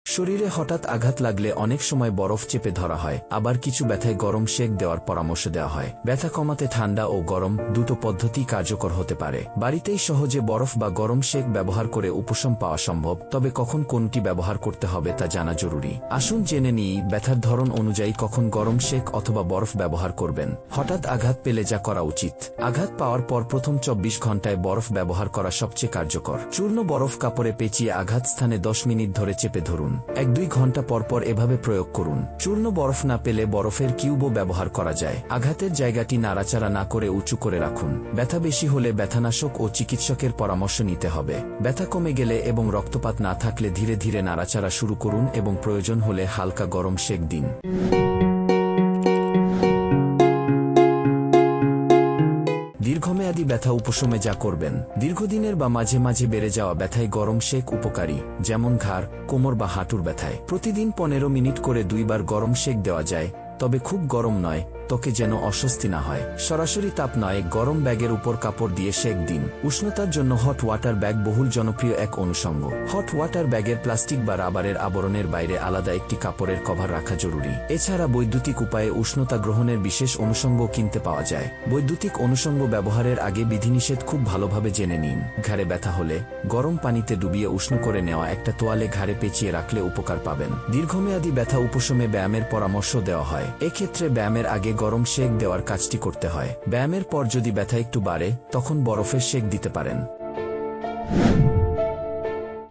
শরীরে হঠাৎ আঘাত লাগলে অনেক সময় বরফ চেপে ধরা হয়, আবার কিছু ব্যথায় গরম সেক দেওয়ার পরামর্শ দেওয়া হয়। ব্যথা কমাতে ঠান্ডা ও গরম দুটো পদ্ধতি কার্যকর হতে পারে। বাড়িতেই সহজে বরফ বা গরম সেক ব্যবহার করে উপশম পাওয়া সম্ভব, তবে কখন কোনটি ব্যবহার করতে হবে তা জানা জরুরি। আসুন জেনে নিই ব্যথার ধরন অনুযায়ী কখন গরম সেক অথবা বরফ ব্যবহার করবেন। হঠাৎ আঘাত পেলে যা করা উচিত। আঘাত পাওয়ার পর প্রথম 24 ঘন্টায় বরফ ব্যবহার করা সবচেয়ে কার্যকর। চূর্ণ বরফ কাপড়ে পেঁচিয়ে আঘাত স্থানে 10 মিনিট ধরে চেপে ধরুন। 1-2 ঘন্টা পরপর এভাবে প্রয়োগ করুন। চূর্ণ বরফ না পেলে বরফের কিউবও ব্যবহার করা যায়। আঘাতের জায়গাটি নাড়াচাড়া না করে উঁচু করে রাখুন। ব্যথা বেশি হলে ব্যথানাশক ও চিকিৎসকের পরামর্শ নিতে হবে। ব্যথা কমে গেলে এবং রক্তপাত না থাকলে ধীরে ধীরে নাড়াচাড়া শুরু করুন এবং প্রয়োজন হলে হালকা গরম সেক দিন। দীর্ঘমেয়াদী ব্যথা উপশমে যা করবেন। দীর্ঘদিনের বা মাঝে মাঝে বেড়ে যাওয়া ব্যথায় গরম সেক উপকারী, যেমন ঘাড়, কোমর বা হাঁটুর ব্যথায়। প্রতিদিন 15 মিনিট করে 2 বার গরম সেক দেওয়া যায়, তবে খুব গরম নয়, ত্বকে যেন অস্বস্তি না হয়। সরাসরি তাপ নয়, গরম ব্যাগের উপর কাপড় দিয়ে সেক দিন। উষ্ণতার জন্য হট ওয়াটার ব্যাগ বহুল জনপ্রিয় এক অনুষঙ্গ। হট ওয়াটার ব্যাগের প্লাস্টিক বা রাবারের আবরণের বাইরে আলাদা একটি কাপড়ের কভার রাখা জরুরি। এছাড়া বৈদ্যুতিক উপায়ে উষ্ণতা গ্রহণের বিশেষ অনুষঙ্গ কিনতে পাওয়া যায়। বৈদ্যুতিক অনুষঙ্গ ব্যবহারের আগে বিধিনিষেধ খুব ভালোভাবে জেনে নিন। ঘাড়ে ব্যথা হলে গরম পানিতে ডুবিয়ে উষ্ণ করে নেওয়া একটা তোয়ালে ঘাড়ে পেঁচিয়ে রাখলে উপকার পাবেন। দীর্ঘমেয়াদী ব্যথা উপশমে ব্যায়ামের পরামর্শ দেওয়া হয়। এক্ষেত্রে ব্যায়ামের আগে গরম সেক দেওয়ার কাজটি করতে হয়। ব্যায়ামের পর যদি ব্যথা একটু বাড়ে, তখন বরফের সেক দিতে পারেন।